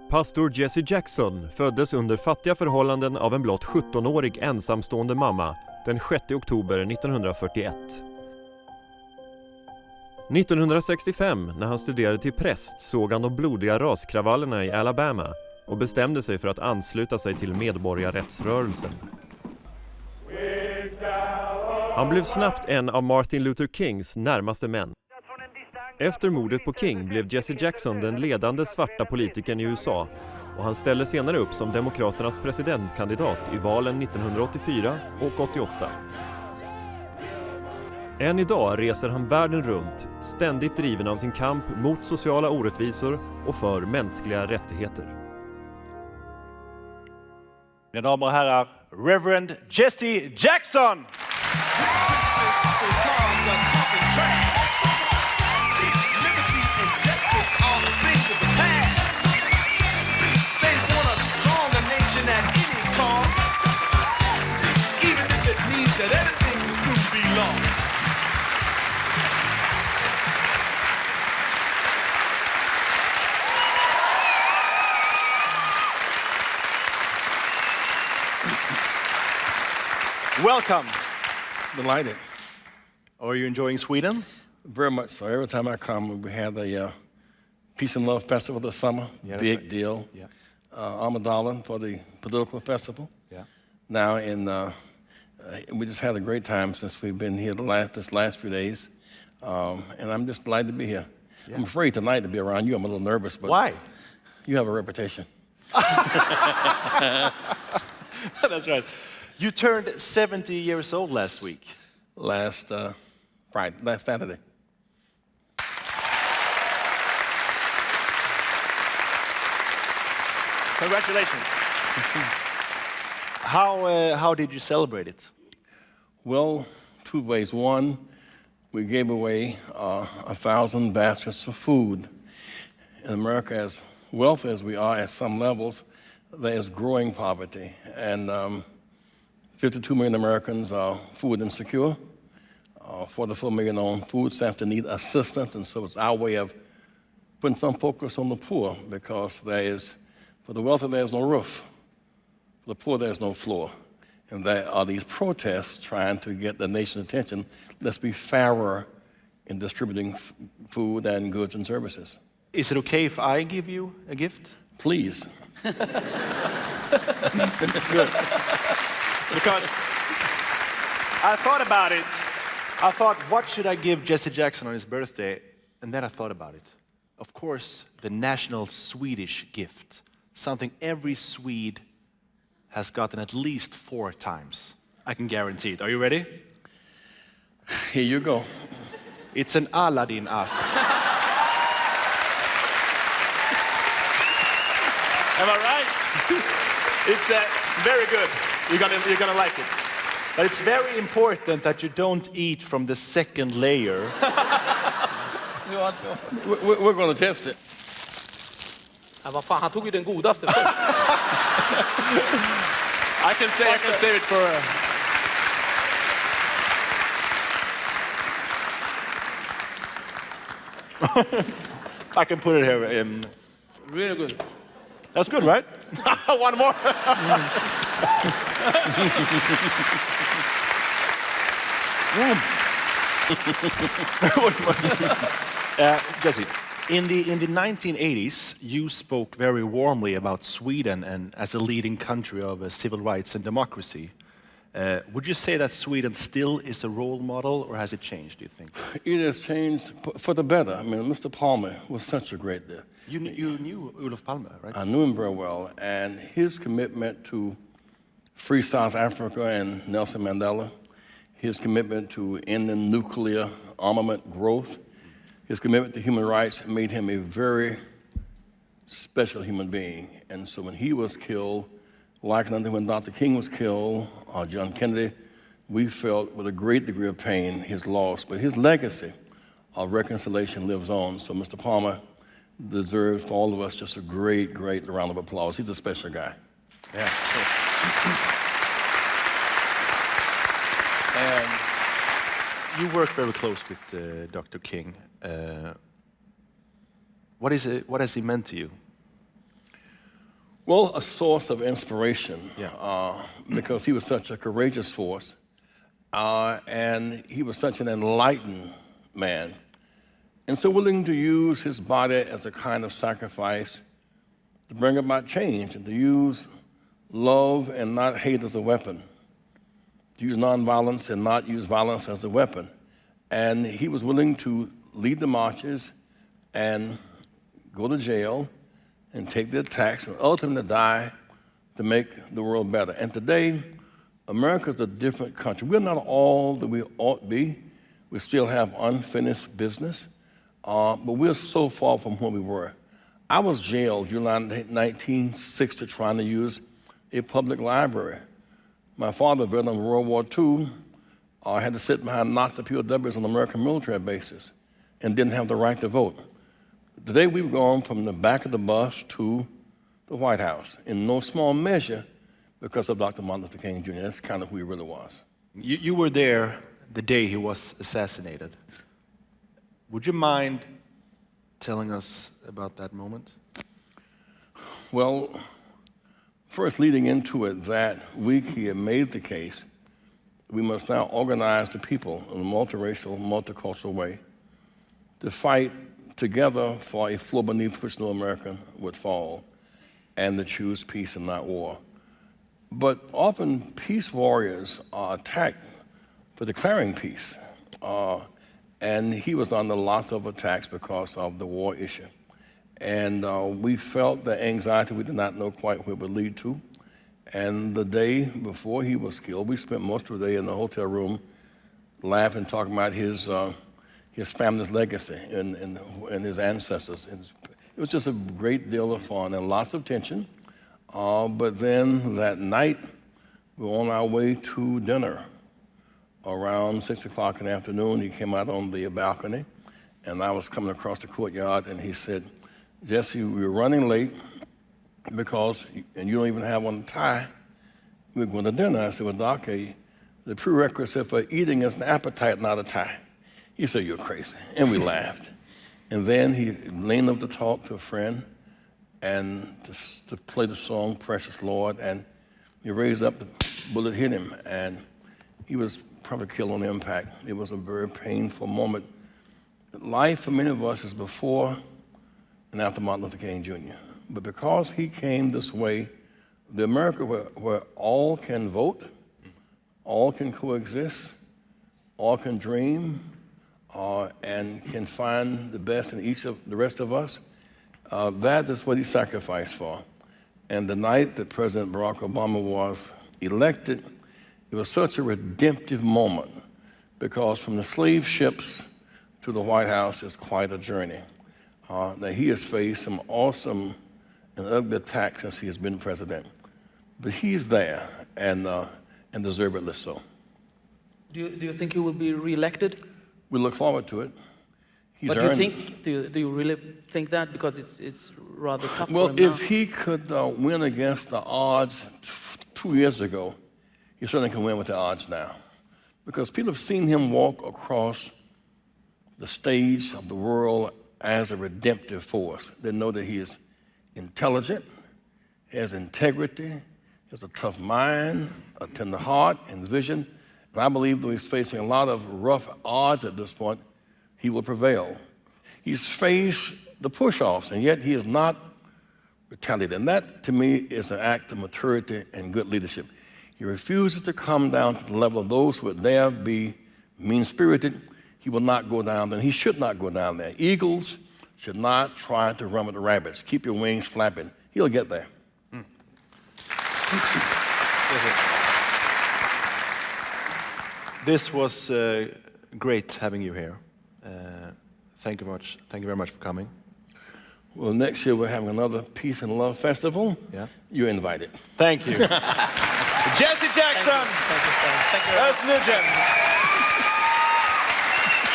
Pastor Jesse Jackson föddes under fattiga förhållanden av en blott 17-årig ensamstående mamma den 6 oktober 1941. 1965, när han studerade till präst, såg han de blodiga raskravallerna i Alabama och bestämde sig för att ansluta sig till medborgarrättsrörelsen. Han blev snabbt en av Martin Luther Kings närmaste män. Efter mordet på King blev Jesse Jackson den ledande svarta politikern i USA och han ställde senare upp som demokraternas presidentkandidat i valen 1984 och 88. Än idag reser han världen runt, ständigt driven av sin kamp mot sociala orättvisor och för mänskliga rättigheter. Mina damer och herrar, Reverend Jesse Jackson! Welcome. Delighted. Are you enjoying Sweden? Very much so. Every time I come, we have the Peace and Love Festival this summer. Yeah, Big right. deal. Yeah. Almadalen for the political festival. Yeah. Now, we just had a great time since we've been here this last few days. And I'm just delighted to be here. Yeah. I'm afraid tonight to be around you. I'm a little nervous. But why? You have a reputation. That's right. You turned 70 years old last week. Last Saturday. Congratulations. How did you celebrate it? Well, two ways. One, we gave away 1,000 baskets of food. In America, as wealthy as we are at some levels, there is growing poverty. And 52 million Americans are food insecure. 44 million on food stamps that need assistance. And so it's our way of putting some focus on the poor, because for the wealthy, there's no roof. For the poor, there's no floor. And there are these protests trying to get the nation's attention. Let's be fairer in distributing food and goods and services. Is it okay if I give you a gift? Please. Good. Because I thought about it. I thought, what should I give Jesse Jackson on his birthday? And then I thought about it. Of course, the national Swedish gift. Something every Swede has gotten at least 4 times. I can guarantee it. Are you ready? Here you go. It's an Aladdin ask. Am I right? It's very good. You're gonna like it. But it's very important that you don't eat from the second layer. We're going to test it. Ja, vad fan, han tog ju den godaste först. I can save it for. I can put it here. Really good. That's good, right? One more. Jesse, in the 1980s, you spoke very warmly about Sweden and as a leading country of civil rights and democracy. Would you say that Sweden still is a role model, or has it changed, do you think? It has changed for the better. I mean, Mr. Palmer was such a great leader. You knew Olof Palme, right? I knew him very well, and his commitment to free South Africa and Nelson Mandela, his commitment to ending nuclear armament growth, his commitment to human rights made him a very special human being. And so when he was killed, like when Dr. King was killed, or John Kennedy, we felt with a great degree of pain his loss. But his legacy of reconciliation lives on. So Mr. Palmer deserves, for all of us, just a great, great round of applause. He's a special guy. Yeah. And you work very close with Dr. King. What has he meant to you? Well, a source of inspiration, Yeah. because he was such a courageous force, and he was such an enlightened man, and so willing to use his body as a kind of sacrifice to bring about change and to use love and not hate as a weapon, to use nonviolence and not use violence as a weapon. And he was willing to lead the marches and go to jail and take the attacks and ultimately die to make the world better. And today, America's a different country. We're not all that we ought to be. We still have unfinished business, but we're so far from where we were. I was jailed July 1960 trying to use a public library. My father, veteran of World War II, had to sit behind Nazi POWs on American military bases and didn't have the right to vote. Today we've gone from the back of the bus to the White House, in no small measure because of Dr. Martin Luther King Jr. That's kind of who he really was. You were there the day he was assassinated. Would you mind telling us about that moment? Well, first leading into it, that week he had made the case, we must now organize the people in a multiracial, multicultural way to fight together for a floor beneath which no American would fall, and to choose peace and not war. But often peace warriors are attacked for declaring peace, and he was under lots of attacks because of the war issue. And we felt the anxiety we did not know quite where it would lead to. And the day before he was killed, we spent most of the day in the hotel room laughing, talking about his family's legacy and his ancestors. It was just a great deal of fun and lots of tension. But then that night, we were on our way to dinner. Around 6 o'clock in the afternoon, he came out on the balcony, and I was coming across the courtyard, and he said, "Jesse, we're running late because, and you don't even have on a tie, we're going to dinner." I said, "Well, Doc, the prerequisite for eating is an appetite, not a tie." He said, "You're crazy," and we laughed. And then he leaned up to talk to a friend and to play the song, Precious Lord, and he raised up, the bullet hit him, and he was probably killed on impact. It was a very painful moment. Life for many of us is before and after Martin Luther King Jr. But because he came this way, the America where all can vote, all can coexist, all can dream, and can find the best in each of the rest of us, that is what he sacrificed for. And the night that President Barack Obama was elected, it was such a redemptive moment, because from the slave ships to the White House is quite a journey. That he has faced some awesome and ugly attacks since he has been president. But he's there, and deservedly so. Do you think he will be reelected? We look forward to it. He's But earned. do you really think that? Because it's rather tough for Well, him if now. he could win against the odds 2 years ago, he certainly can win with the odds now. Because people have seen him walk across the stage of the world as a redemptive force. They know that he is intelligent, has integrity, has a tough mind, a tender heart, and vision. And I believe though he's facing a lot of rough odds at this point, he will prevail. He's faced the push-offs, and yet he is not retaliated. And that, to me, is an act of maturity and good leadership. He refuses to come down to the level of those who would dare be mean-spirited. He will not go down there. He should not go down there. Eagles should not try to run with the rabbits. Keep your wings flapping. He'll get there. This was great having you here. Thank you much. Thank you very much for coming. Well, next year we're having another Peace and Love Festival. Yeah. You're invited. Thank you. Jesse Jackson. Thank you, sir. Thank you very much. That's Nugent.